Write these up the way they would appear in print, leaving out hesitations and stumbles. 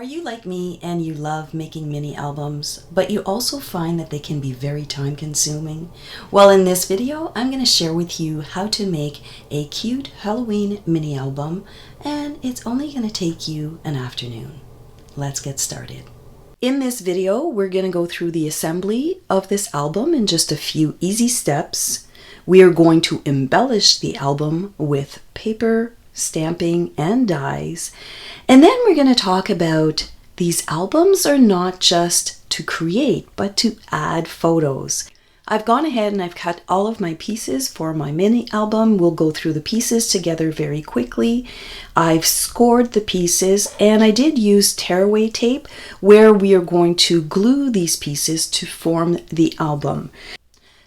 Are you like me and you love making mini albums, but you also find that they can be very time consuming? Well, in this video, I'm going to share with you how to make a cute Halloween mini album, and it's only going to take you an afternoon. Let's get started. In this video, we're going to go through the assembly of this album in just a few easy steps. We are going to embellish the album with paper, stamping, and dies. And then we're going to talk about these albums are not just to create, but to add photos. I've gone ahead and I've cut all of my pieces for my mini album. We'll go through the pieces together very quickly. I've scored the pieces and I did use tearaway tape where we are going to glue these pieces to form the album.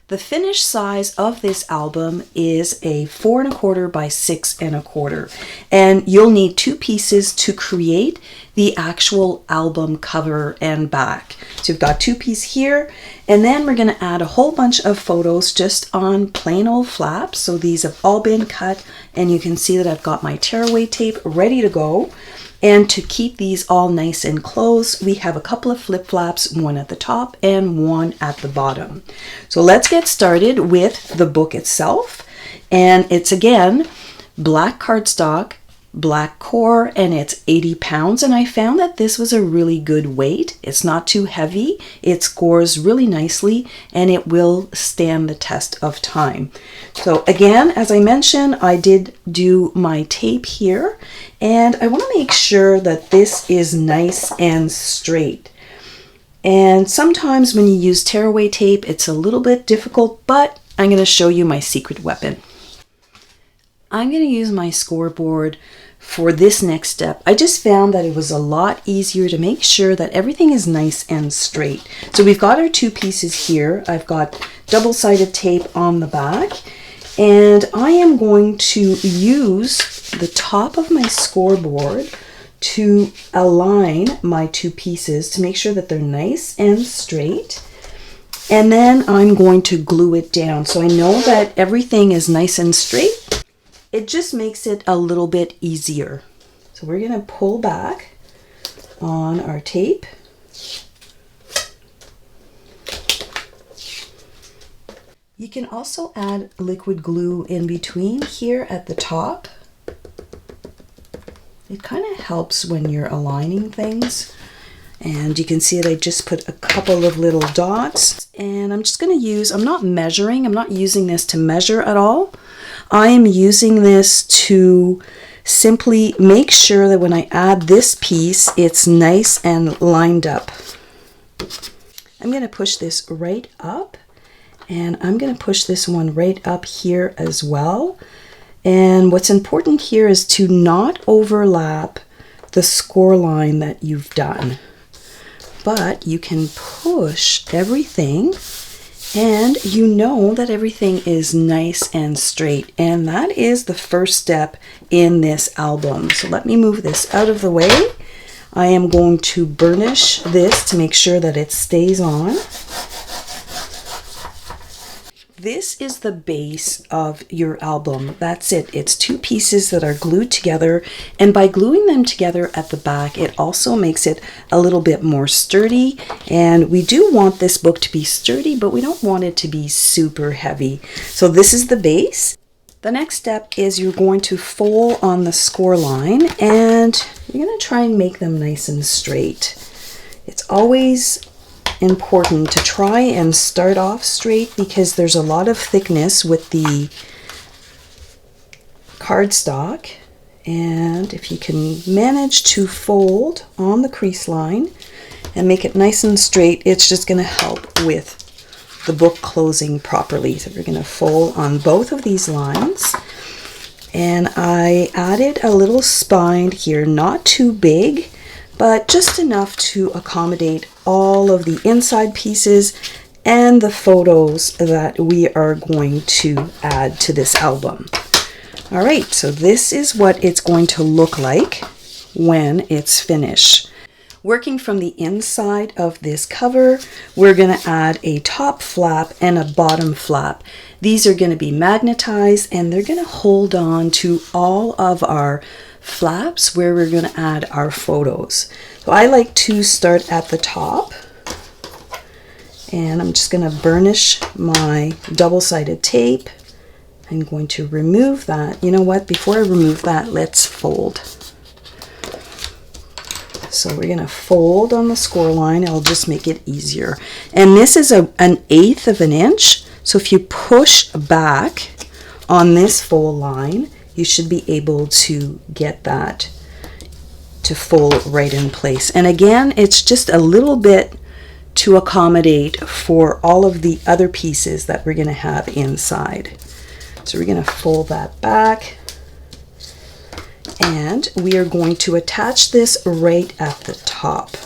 The finished size of this album is a 4 1/4 by 6 1/4, and you'll need 2 pieces to create the actual album cover and back. So you've got 2 pieces here, and then we're going to add a whole bunch of photos just on plain old flaps. So these have all been cut, and you can see that I've got my tearaway tape ready to go. And to keep these all nice and close, we have a couple of flip flaps, one at the top and one at the bottom. So let's get started with the book itself. And it's again, black cardstock, black core, and it's 80 pounds. And I found that this was a really good weight. It's not too heavy. It scores really nicely and it will stand the test of time. So again, as I mentioned, I did do my tape here, and I want to make sure that this is nice and straight. And sometimes when you use tearaway tape, it's a little bit difficult, but I'm going to show you my secret weapon. I'm going to use my scoreboard for this next step. I just found that it was a lot easier to make sure that everything is nice and straight. So we've got our 2 pieces here. I've got double-sided tape on the back, and I am going to use the top of my scoreboard to align my 2 pieces to make sure that they're nice and straight. And then I'm going to glue it down. So I know that everything is nice and straight. It just makes it a little bit easier. So we're going to pull back on our tape. You can also add liquid glue in between here at the top. It kind of helps when you're aligning things. And you can see that I just put a couple of little dots. And I'm just going to use, I'm not measuring, I'm not using this to measure at all. I am using this to simply make sure that when I add this piece, it's nice and lined up. I'm going to push this right up, and I'm going to push this one right up here as well. And what's important here is to not overlap the score line that you've done. But you can push everything and you know that everything is nice and straight. And that is the first step in this album. So let me move this out of the way. I am going to burnish this to make sure that it stays on. This is the base of your album. That's it. It's 2 pieces that are glued together, and by gluing them together at the back, it also makes it a little bit more sturdy. And we do want this book to be sturdy, but we don't want it to be super heavy. So this is the base. The next step is you're going to fold on the score line, and you're going to try and make them nice and straight. It's always important to try and start off straight because there's a lot of thickness with the cardstock, and if you can manage to fold on the crease line and make it nice and straight, it's just going to help with the book closing properly. So we're going to fold on both of these lines, and I added a little spine here, not too big, but just enough to accommodate all of the inside pieces and the photos that we are going to add to this album. All right, so this is what it's going to look like when it's finished. Working from the inside of this cover, we're going to add a top flap and a bottom flap. These are going to be magnetized and they're going to hold on to all of our flaps where we're going to add our photos. So I like to start at the top, and I'm just going to burnish my double-sided tape. I'm going to remove that. You know what? Before I remove that, let's fold. So we're going to fold on the score line. It'll just make it easier. And this is an 1/8 of an inch. So if you push back on this fold line, you should be able to get that to fold right in place. And again, it's just a little bit to accommodate for all of the other pieces that we're going to have inside. So we're going to fold that back. And we are going to attach this right at the top.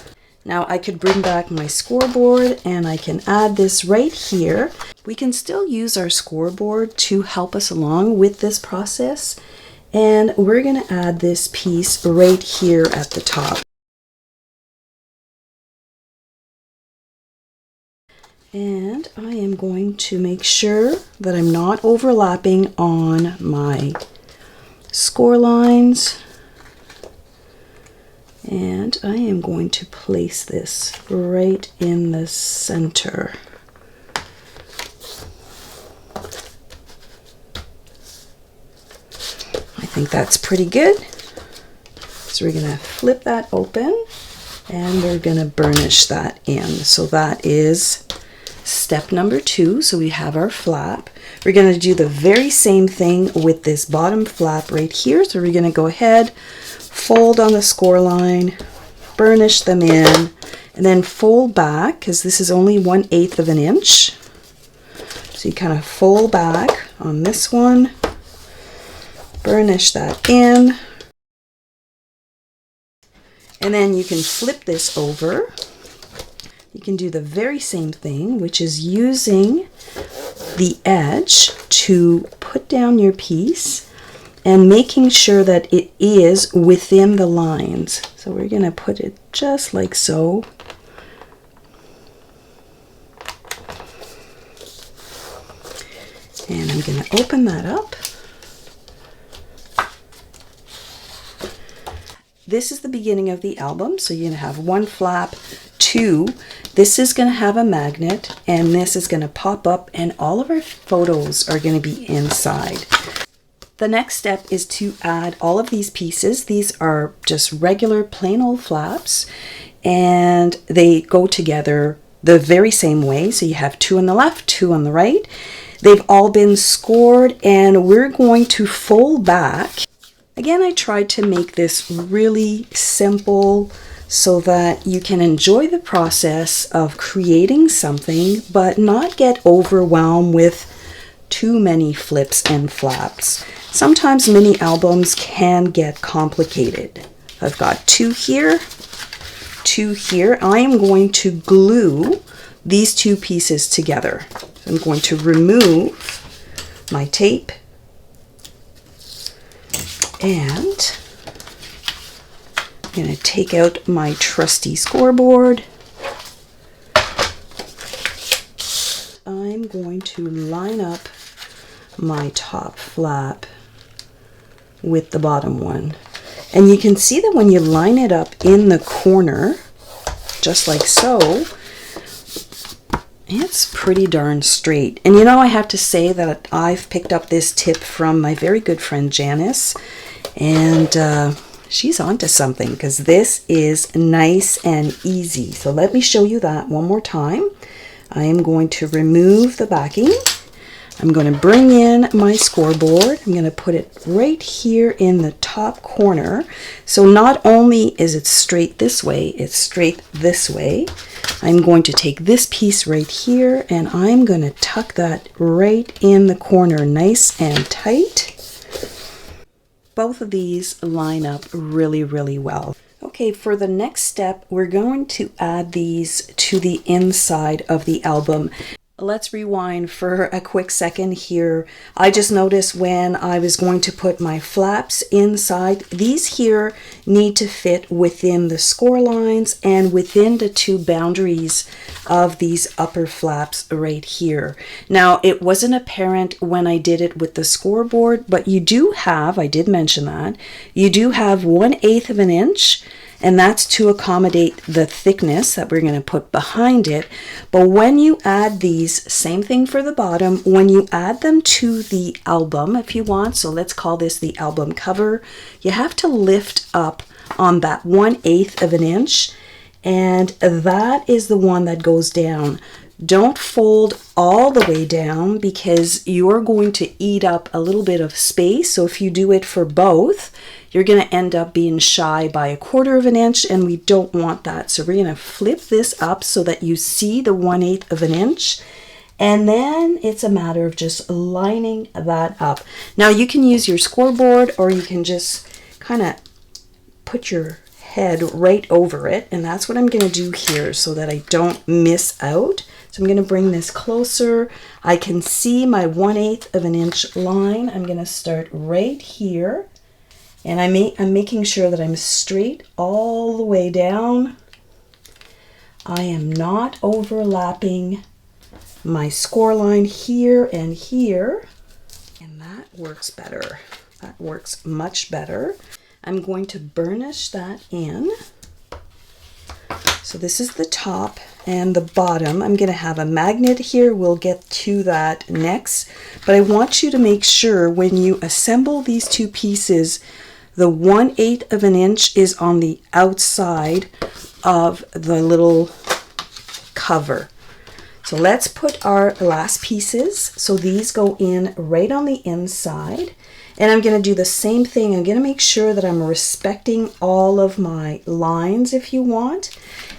Now I could bring back my scoreboard and I can add this right here. We can still use our scoreboard to help us along with this process. And we're going to add this piece right here at the top. And I am going to make sure that I'm not overlapping on my score lines, and I am going to place this right in the center. I think that's pretty good. So we're going to flip that open and we're going to burnish that in. So that is step number 2. So we have our flap. We're going to do the very same thing with this bottom flap right here. So we're going to go ahead, fold on the score line, burnish them in, and then fold back, because this is only 1/8 of an inch. So you kind of fold back on this one, burnish that in, and then you can flip this over. You can do the very same thing, which is using the edge to put down your piece and making sure that it is within the lines. So we're going to put it just like so. And I'm going to open that up. This is the beginning of the album, so you're going to have 1 flap, 2. This is going to have a magnet, and this is going to pop up, and all of our photos are going to be inside. The next step is to add all of these pieces. These are just regular plain old flaps, and they go together the very same way. So you have 2 on the left, 2 on the right. They've all been scored, and we're going to fold back. Again, I tried to make this really simple so that you can enjoy the process of creating something, but not get overwhelmed with too many flips and flaps. Sometimes mini albums can get complicated. I've got 2 here, 2 here. I am going to glue these 2 pieces together. I'm going to remove my tape, and I'm going to take out my trusty scoreboard. I'm going to line up my top flap with the bottom one. And you can see that when you line it up in the corner, just like so, it's pretty darn straight. And you know, I have to say that I've picked up this tip from my very good friend Janice, and she's onto something, because this is nice and easy. So let me show you that one more time. I am going to remove the backing. I'm going to bring in my scoreboard. I'm going to put it right here in the top corner. So not only is it straight this way, it's straight this way. I'm going to take this piece right here, and I'm going to tuck that right in the corner nice and tight. Both of these line up really, really well. Okay, for the next step, we're going to add these to the inside of the album. Let's rewind for a quick second here. I just noticed when I was going to put my flaps inside, these here need to fit within the score lines and within the two boundaries of these upper flaps right here. Now, it wasn't apparent when I did it with the scoreboard, but you do have, I did mention that, you do have 1/8 of an inch, and that's to accommodate the thickness that we're going to put behind it. But when you add these, same thing for the bottom, when you add them to the album, if you want, so let's call this the album cover, you have to lift up on that 1/8 of an inch, and that is the one that goes down. Don't fold all the way down because you're going to eat up a little bit of space. So if you do it for both, you're going to end up being shy by 1/4 of an inch, and we don't want that. So we're going to flip this up so that you see the 1/8 of an inch, and then it's a matter of just lining that up. Now you can use your scoreboard, or you can just kind of put your head right over it, and that's what I'm going to do here so that I don't miss out. So I'm going to bring this closer. I can see my 1/8 of an inch line. I'm going to start right here, and I'm making sure that I'm straight all the way down. I am not overlapping my score line here and here, and that works better. That works much better. I'm going to burnish that in. So this is the top and the bottom. I'm going to have a magnet here. We'll get to that next. But I want you to make sure when you assemble these two pieces, the 1/8 of an inch is on the outside of the little cover. So let's put our last pieces. So these go in right on the inside. And I'm going to do the same thing. I'm going to make sure that I'm respecting all of my lines if you want.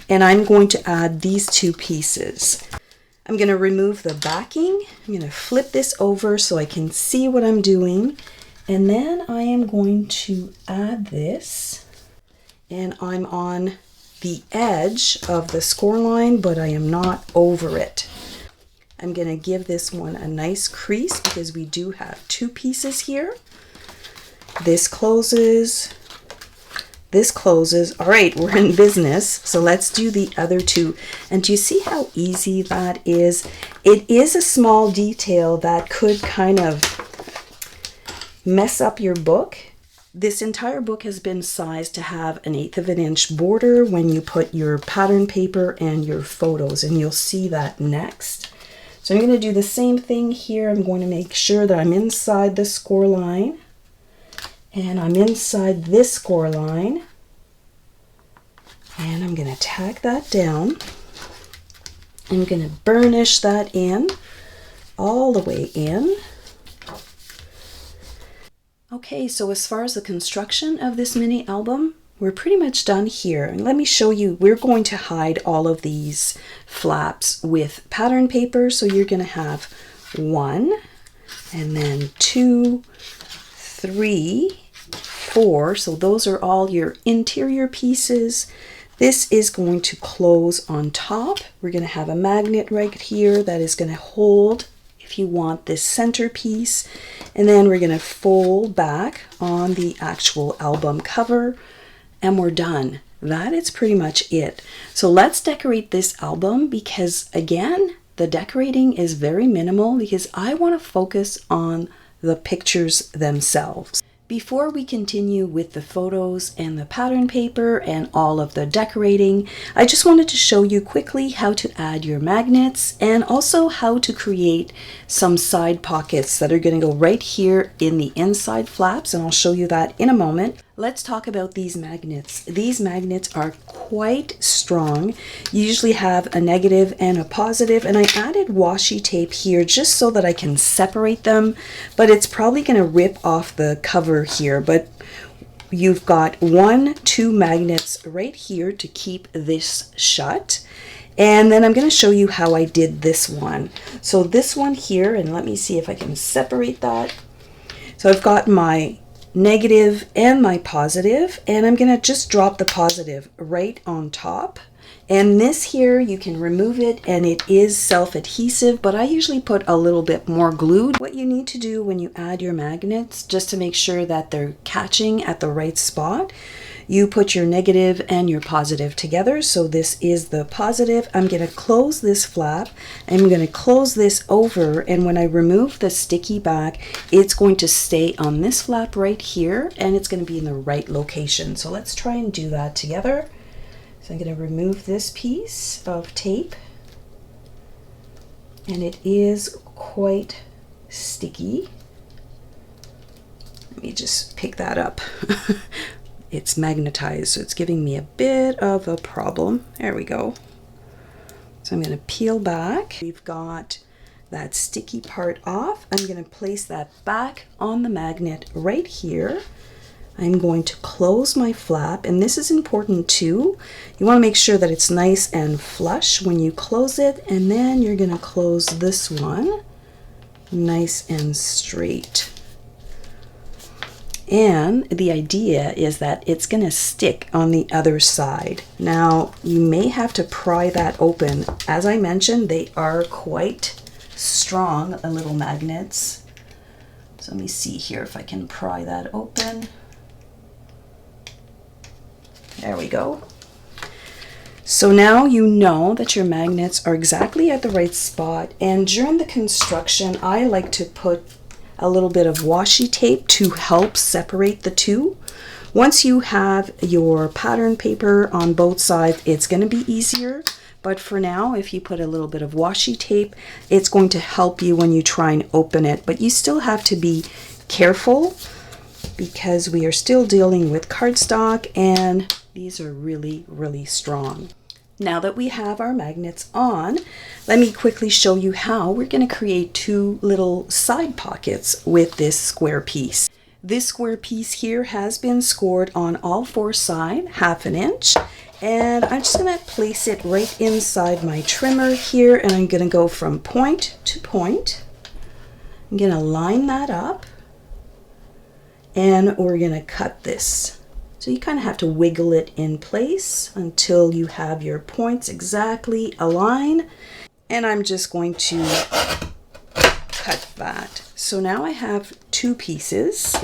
And I'm going to add these two pieces. I'm going to remove the backing. I'm going to flip this over so I can see what I'm doing. And then I am going to add this. And I'm on the edge of the score line, but I am not over it. I'm going to give this one a nice crease because we do have two pieces here. This closes. This closes. All right, we're in business. So let's do the other two. And do you see how easy that is? It is a small detail that could kind of mess up your book. This entire book has been sized to have 1/8 of an inch border when you put your pattern paper and your photos, and you'll see that next. So I'm going to do the same thing here. I'm going to make sure that I'm inside the score line, and I'm inside this score line, and I'm going to tack that down. I'm going to burnish that in all the way in. Okay, so as far as the construction of this mini album, we're pretty much done here. And let me show you, we're going to hide all of these flaps with pattern paper. So you're going to have 1, and then 2, 3, 4. So those are all your interior pieces. This is going to close on top. We're going to have a magnet right here that is going to hold, if you want, this centerpiece. And then we're going to fold back on the actual album cover, and we're done. That is pretty much it. So let's decorate this album because, again, the decorating is very minimal because I want to focus on the pictures themselves. Before we continue with the photos and the pattern paper and all of the decorating, I just wanted to show you quickly how to add your magnets and also how to create some side pockets that are going to go right here in the inside flaps, and I'll show you that in a moment. Let's talk about these magnets. These magnets are quite strong. You usually have a negative and a positive, and I added washi tape here just so that I can separate them, but it's probably going to rip off the cover here. But you've got 1, 2 magnets right here to keep this shut. And then I'm going to show you how I did this one. So this one here, and let me see if I can separate that. So I've got my negative and my positive, and I'm going to just drop the positive right on top. And this here, you can remove it and it is self-adhesive, but I usually put a little bit more glue. What you need to do when you add your magnets, just to make sure that they're catching at the right spot, you put your negative and your positive together. So this is the positive. I'm going to close this flap. I'm going to close this over, and when I remove the sticky back, it's going to stay on this flap right here, and it's going to be in the right location. So let's try and do that together. So I'm going to remove this piece of tape, and it is quite sticky. Let me just pick that up. It's magnetized, so it's giving me a bit of a problem. There we go. So I'm going to peel back. We've got that sticky part off. I'm going to place that back on the magnet right here. I'm going to close my flap, and this is important too. You want to make sure that it's nice and flush when you close it, and then you're going to close this one nice and straight. And the idea is that it's going to stick on the other side. Now, you may have to pry that open. As I mentioned, they are quite strong, little magnets. So let me see here if I can pry that open. There we go. So now you know that your magnets are exactly at the right spot, and during the construction I like to put a little bit of washi tape to help separate the two. Once you have your pattern paper on both sides, it's going to be easier, but for now, if you put a little bit of washi tape, it's going to help you when you try and open it. But you still have to be careful because we are still dealing with cardstock, and these are really, really strong. Now that we have our magnets on, let me quickly show you how we're going to create two little side pockets with this square piece. This square piece here has been scored on all four sides, 1/2 inch, and I'm just going to place it right inside my trimmer here, and I'm going to go from point to point. I'm going to line that up, and we're going to cut this. So you kind of have to wiggle it in place until you have your points exactly aligned. And I'm just going to cut that. So now I have two pieces.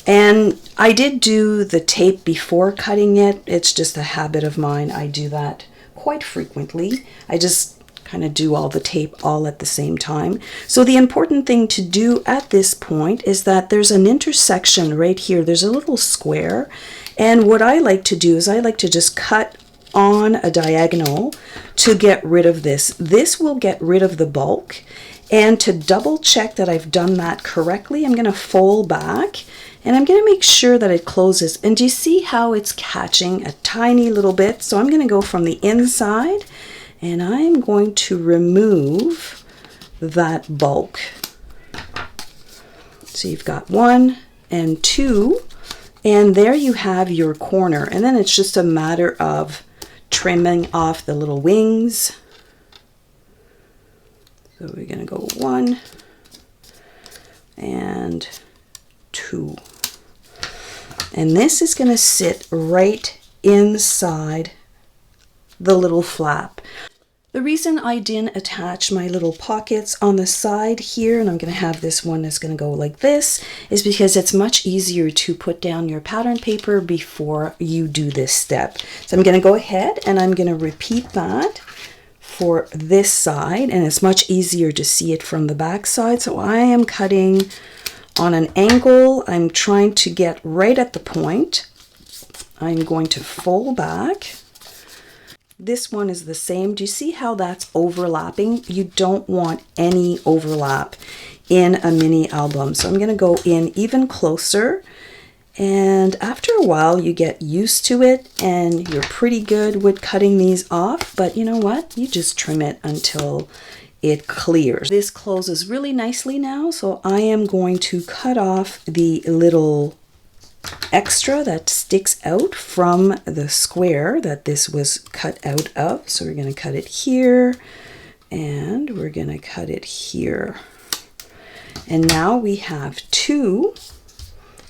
And I did do the tape before cutting it. It's just a habit of mine. I do that quite frequently. I just kind of do all the tape all at the same time. So the important thing to do at this point is that there's an intersection right here. There's a little square, and what I like to do is I like to just cut on a diagonal to get rid of this. This will get rid of the bulk, and to double check that I've done that correctly, I'm going to fold back and I'm going to make sure that it closes. And do you see how it's catching a tiny little bit? So I'm going to go from the inside, and I'm going to remove that bulk. So you've got 1 and 2, and there you have your corner. And then it's just a matter of trimming off the little wings. So we're going to go 1 and 2. And this is going to sit right inside the little flap. The reason I didn't attach my little pockets on the side here, and I'm going to have this one that's going to go like this, is because it's much easier to put down your pattern paper before you do this step. So I'm going to go ahead and I'm going to repeat that for this side, and it's much easier to see it from the back side. So I am cutting on an angle. I'm trying to get right at the point. I'm going to fold back. This one is the same. Do you see how that's overlapping? You don't want any overlap in a mini album. So I'm going to go in even closer, and after a while you get used to it and you're pretty good with cutting these off. But you know what? You just trim it until it clears. This closes really nicely now, so I am going to cut off the little extra that sticks out from the square that this was cut out of. So we're going to cut it here, and we're going to cut it here. And now we have two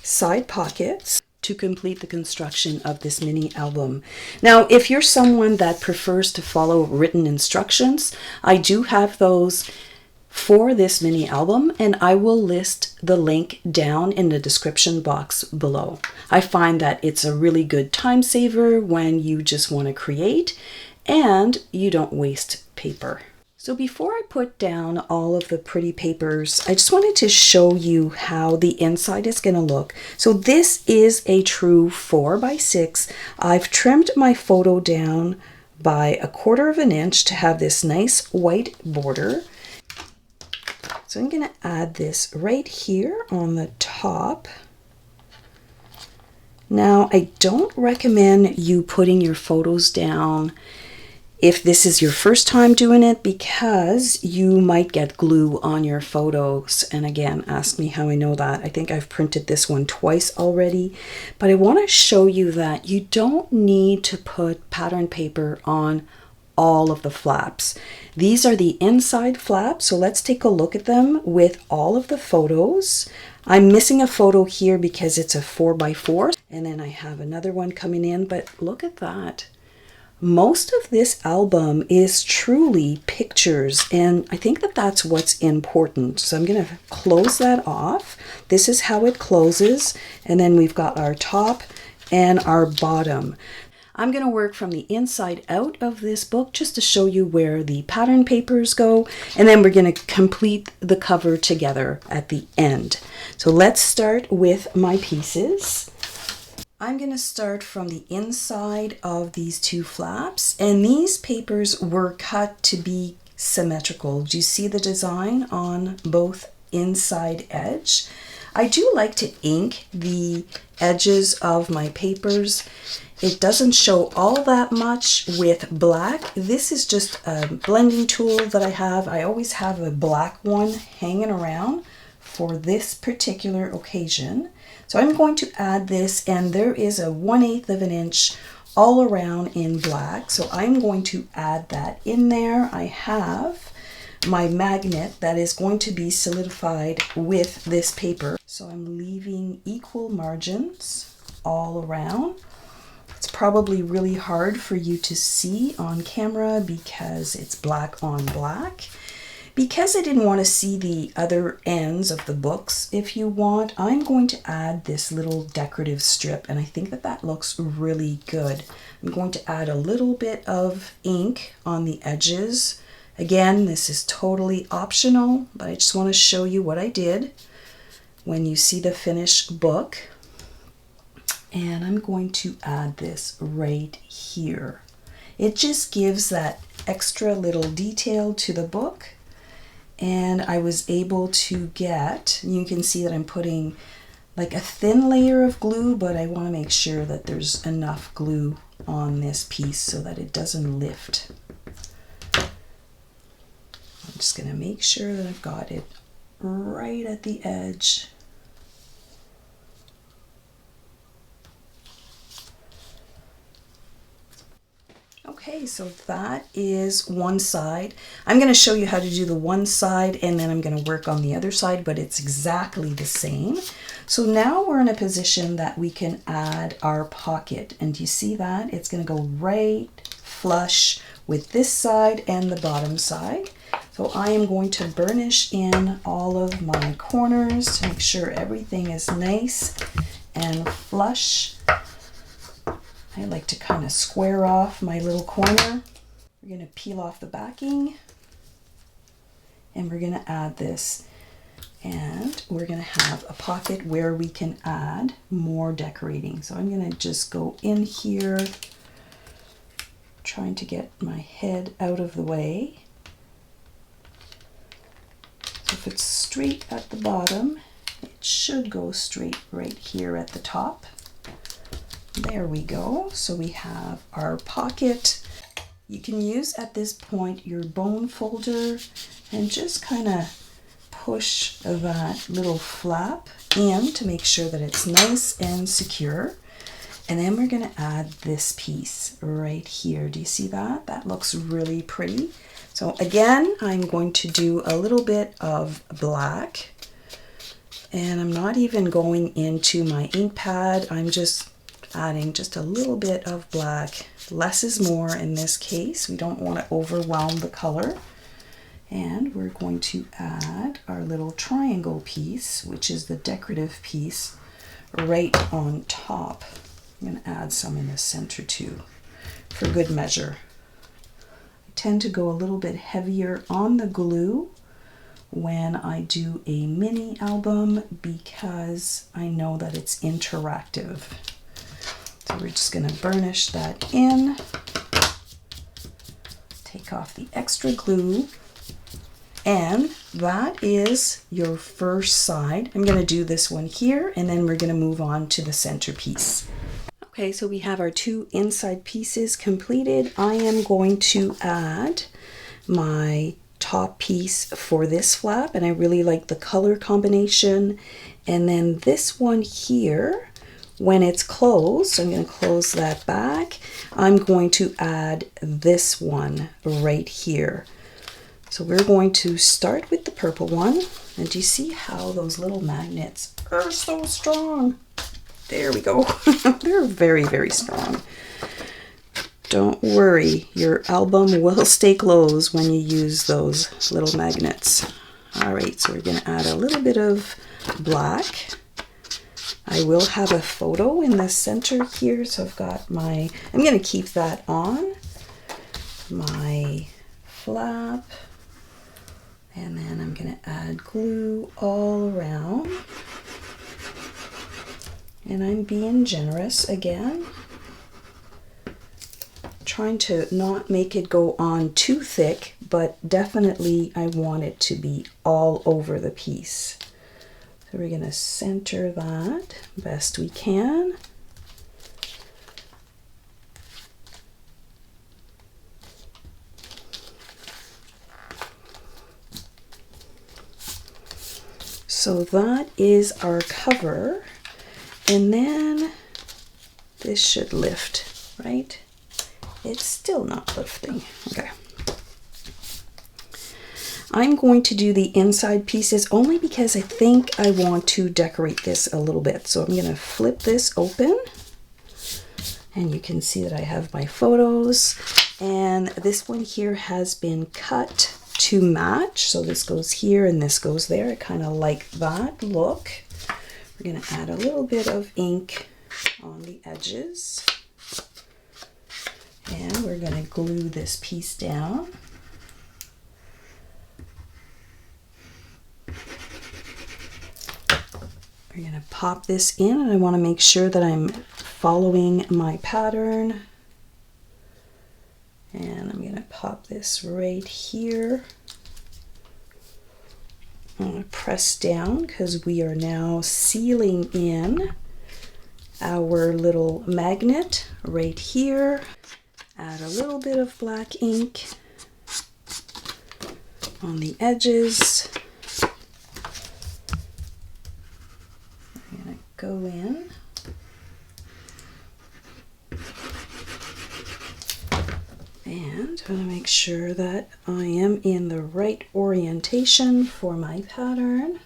side pockets to complete the construction of this mini album. Now, if you're someone that prefers to follow written instructions, I do have those for this mini album, and I will list the link down in the description box below. I find that it's a really good time saver when you just want to create and you don't waste paper. So before I put down all of the pretty papers, I just wanted to show you how the inside is going to look. So this is a true 4x6. I've trimmed my photo down by 1/4 of an inch to have this nice white border. So I'm going to add this right here on the top. Now, I don't recommend you putting your photos down if this is your first time doing it, because you might get glue on your photos. And again, ask me how I know that. I think I've printed this one twice already, but I want to show you that you don't need to put pattern paper on all of the flaps. These are the inside flaps, so let's take a look at them with all of the photos. I'm missing a photo here because it's a 4x4, and then I have another one coming in, but look at that. Most of this album is truly pictures, and I think that that's what's important. So I'm going to close that off. This is how it closes, and then we've got our top and our bottom. I'm going to work from the inside out of this book just to show you where the pattern papers go, and then we're going to complete the cover together at the end. So let's start with my pieces. I'm going to start from the inside of these two flaps, and these papers were cut to be symmetrical. Do you see the design on both inside edge? I do like to ink the edges of my papers. It doesn't show all that much with black. This is just a blending tool that I have. I always have a black one hanging around for this particular occasion. So I'm going to add this, and there is a 1/8 of an inch all around in black. So I'm going to add that in there. I have my magnet that is going to be solidified with this paper. So I'm leaving equal margins all around. It's probably really hard for you to see on camera because it's black on black. Because I didn't want to see the other ends of the books, if you want, I'm going to add this little decorative strip, and I think that that looks really good. I'm going to add a little bit of ink on the edges. Again, this is totally optional, but I just want to show you what I did when you see the finished book. And I'm going to add this right here. It just gives that extra little detail to the book. And I was able to get, you can see that I'm putting like a thin layer of glue, but I want to make sure that there's enough glue on this piece so that it doesn't lift. I'm just going to make sure that I've got it right at the edge. Okay, so that is one side. I'm going to show you how to do the one side, and then I'm going to work on the other side, but it's exactly the same. So now we're in a position that we can add our pocket, and do you see that? It's going to go right flush with this side and the bottom side. So I am going to burnish in all of my corners to make sure everything is nice and flush. I like to kind of square off my little corner. We're going to peel off the backing, and we're going to add this, and we're going to have a pocket where we can add more decorating. So I'm going to just go in here, trying to get my head out of the way. So if it's straight at the bottom, it should go straight right here at the top. There we go. So we have our pocket. You can use at this point your bone folder and just kind of push that little flap in to make sure that it's nice and secure. And then we're going to add this piece right here. Do you see that? That looks really pretty. So again, I'm going to do a little bit of black, And I'm not even going into my ink pad. I'm just adding just a little bit of black. Less is more in this case. We don't want to overwhelm the color. And we're going to add our little triangle piece, which is the decorative piece, right on top. I'm going to add some in the center too, for good measure. I tend to go a little bit heavier on the glue when I do a mini album because I know that it's interactive. So we're just going to burnish that in, take off the extra glue, and that is your first side. I'm going to do this one here, and then we're going to move on to the centerpiece. Okay, so we have our two inside pieces completed. I am going to add my top piece for this flap, and I really like the color combination. And then this one here, when it's closed, I'm going to close that back. I'm going to add this one right here. So we're going to start with the purple one. And do you see how those little magnets are so strong? There we go. They're very, very strong. Don't worry, your album will stay closed when you use those little magnets. All right, so we're going to add a little bit of black. I will have a photo in the center here, so I've got my, I'm going to keep that on, my flap, and then I'm going to add glue all around. And I'm being generous again, trying to not make it go on too thick, but definitely I want it to be all over the piece. So we're going to center that best we can. So that is our cover. And then this should lift, right? It's still not lifting. Okay. I'm going to do the inside pieces only because I think I want to decorate this a little bit. So I'm going to flip this open, and you can see that I have my photos. And this one here has been cut to match. So this goes here and this goes there. I kind of like that look. We're going to add a little bit of ink on the edges, and we're going to glue this piece down. We're going to pop this in, and I want to make sure that I'm following my pattern. And I'm going to pop this right here. I'm going to press down because we are now sealing in our little magnet right here. Add a little bit of black ink on the edges. I'm going to go in. And I'm going to make sure that I am in the right orientation for my pattern.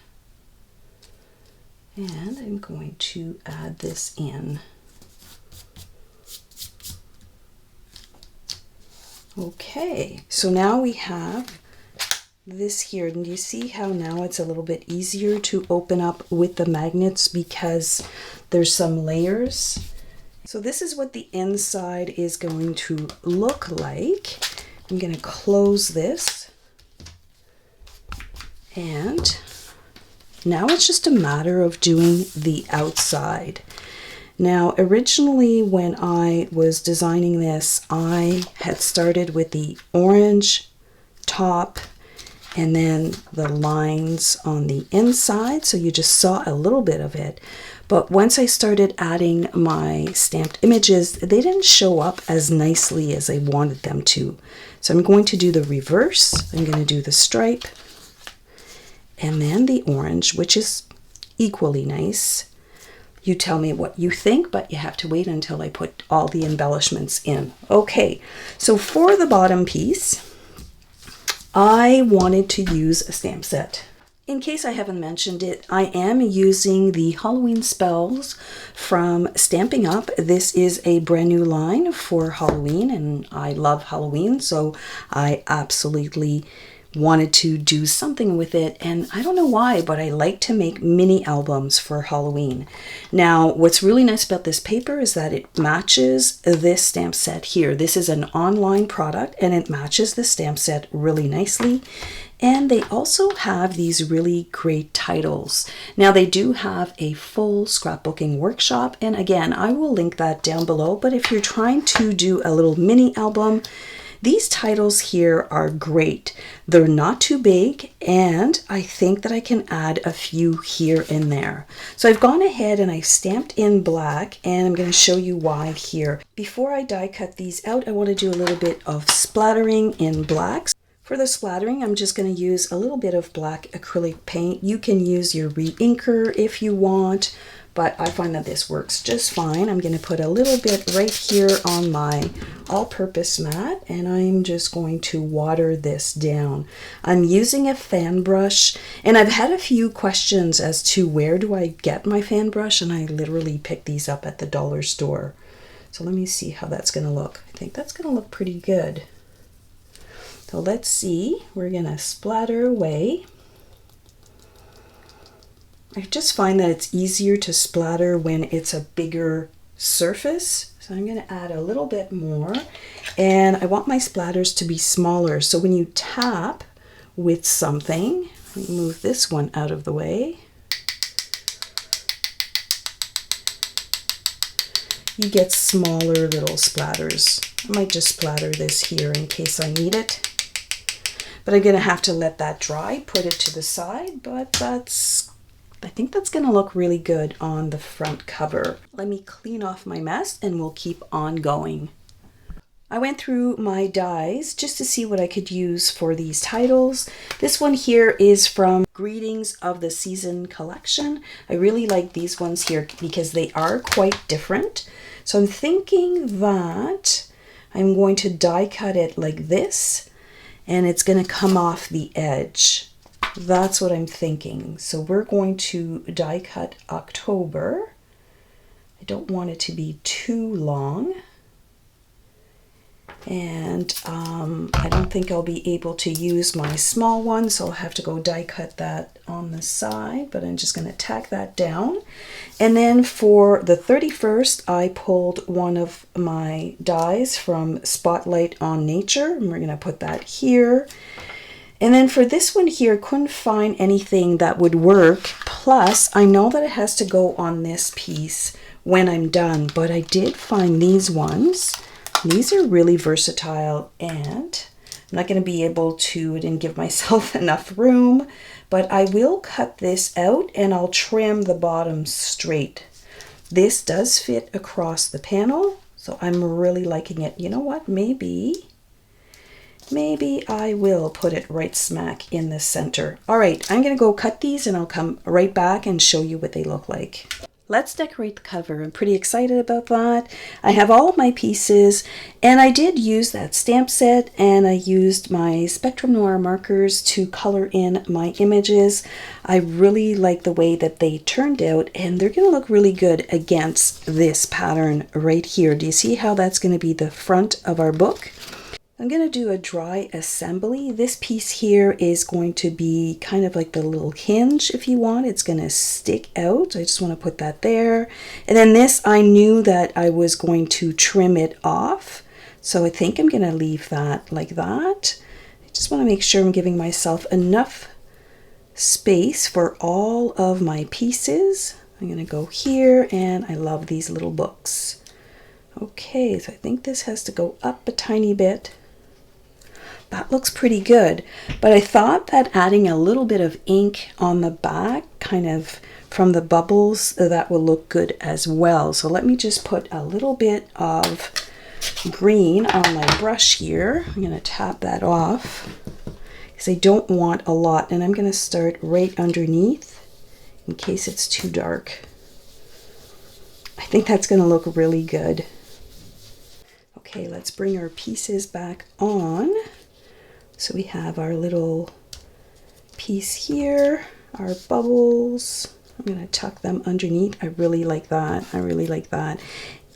And I'm going to add this in. Okay, so now we have this here. And you see how now it's a little bit easier to open up with the magnets because there's some layers. So this is what the inside is going to look like. I'm going to close this, and now it's just a matter of doing the outside. Now originally when I was designing this, I had started with the orange top and then the lines on the inside, so you just saw a little bit of it. But once I started adding my stamped images, they didn't show up as nicely as I wanted them to. So I'm going to do the reverse. I'm going to do the stripe and then the orange, which is equally nice. You tell me what you think, but you have to wait until I put all the embellishments in. Okay, so for the bottom piece, I wanted to use a stamp set. In case I haven't mentioned it, I am using the Halloween spells from Stampin' Up. This is a brand new line for Halloween, and I love Halloween, so I absolutely wanted to do something with it. And I don't know why, but I like to make mini albums for Halloween. Now, what's really nice about this paper is that it matches this stamp set here. This is an online product, and it matches the stamp set really nicely. And they also have these really great titles. Now they do have a full scrapbooking workshop, and again, I will link that down below, but if you're trying to do a little mini album, these titles here are great. They're not too big, and I think that I can add a few here and there. So I've gone ahead and I've stamped in black, and I'm going to show you why here. Before I die cut these out, I want to do a little bit of splattering in blacks. For the splattering, I'm just going to use a little bit of black acrylic paint. You can use your re-inker if you want, but I find that this works just fine. I'm going to put a little bit right here on my all-purpose mat, and I'm just going to water this down. I'm using a fan brush, and I've had a few questions as to where do I get my fan brush, and I literally picked these up at the dollar store. So let me see how that's going to look. I think that's going to look pretty good. So let's see, we're gonna splatter away. I just find that it's easier to splatter when it's a bigger surface. So I'm gonna add a little bit more, and I want my splatters to be smaller. So when you tap with something, let me move this one out of the way. You get smaller little splatters. I might just splatter this here in case I need it. But I'm gonna have to let that dry, put it to the side, but I think that's gonna look really good on the front cover. Let me clean off my mess and we'll keep on going. I went through my dies just to see what I could use for these titles. This one here is from Greetings of the Season collection. I really like these ones here because they are quite different. So I'm thinking that I'm going to die cut it like this, and it's going to come off the edge. That's what I'm thinking. So we're going to die cut October. I don't want it to be too long. And I don't think I'll be able to use my small one, so I'll have to go die cut that on the side, but I'm just going to tack that down. And then for the 31st, I pulled one of my dies from Spotlight on Nature, and we're going to put that here. And then for this one here, couldn't find anything that would work. Plus, I know that it has to go on this piece when I'm done, but I did find these ones. These are really versatile, and I'm not going to be able to, I didn't give myself enough room, but I will cut this out and I'll trim the bottom straight. This does fit across the panel, so I'm really liking it. You know what? Maybe I will put it right smack in the center. All right, I'm going to go cut these and I'll come right back and show you what they look like. Let's decorate the cover. I'm pretty excited about that. I have all of my pieces, and I did use that stamp set, and I used my Spectrum Noir markers to color in my images. I really like the way that they turned out, and they're going to look really good against this pattern right here. Do you see how that's going to be the front of our book? I'm going to do a dry assembly. This piece here is going to be kind of like the little hinge, if you want. It's going to stick out. I just want to put that there. And then this, I knew that I was going to trim it off. So I think I'm going to leave that like that. I just want to make sure I'm giving myself enough space for all of my pieces. I'm going to go here, and I love these little books. Okay, so I think this has to go up a tiny bit. That looks pretty good, but I thought that adding a little bit of ink on the back, kind of from the bubbles, that will look good as well. So let me just put a little bit of green on my brush here. I'm going to tap that off because I don't want a lot, and I'm going to start right underneath in case it's too dark. I think that's going to look really good. Okay, let's bring our pieces back on. So we have our little piece here. our bubbles. I'm going to tuck them underneath. I really like that. I really like that.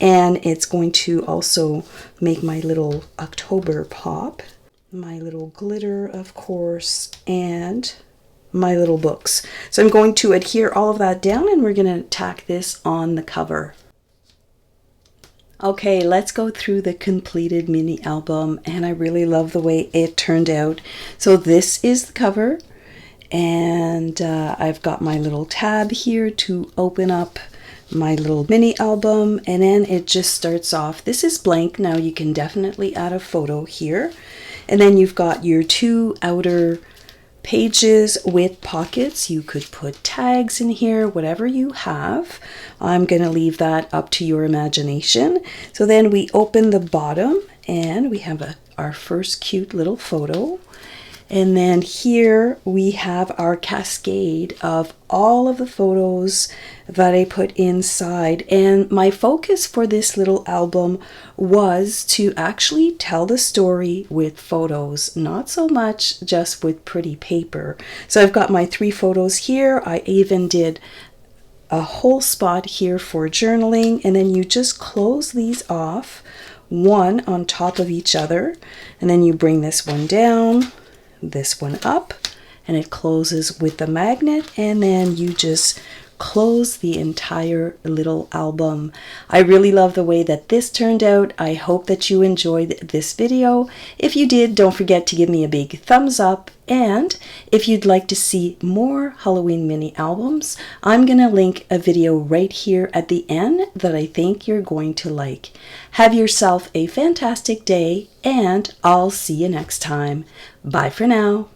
And it's going to also make my little October pop. My little glitter, of course, and my little books. So I'm going to adhere all of that down, and we're going to tack this on the cover. Okay, let's go through the completed mini album, and I really love the way it turned out. So this is the cover, and I've got my little tab here to open up my little mini album, and then it just starts off. This is blank. Now you can definitely add a photo here, and then you've got your two outer pages with pockets. You could put tags in here, whatever you have. I'm going to leave that up to your imagination. So then we open the bottom, and we have our first cute little photo. And then here we have our cascade of all of the photos that I put inside. And my focus for this little album was to actually tell the story with photos, not so much just with pretty paper. So I've got my 3 photos here. I even did a whole spot here for journaling, and then you just close these off, one on top of each other, and then you bring this one down, this one up, and it closes with the magnet, and then you just close the entire little album. I really love the way that this turned out. I hope that you enjoyed this video. If you did, don't forget to give me a big thumbs up, and if you'd like to see more Halloween mini albums, I'm gonna link a video right here at the end that I think you're going to like. Have yourself a fantastic day, and I'll see you next time. Bye for now.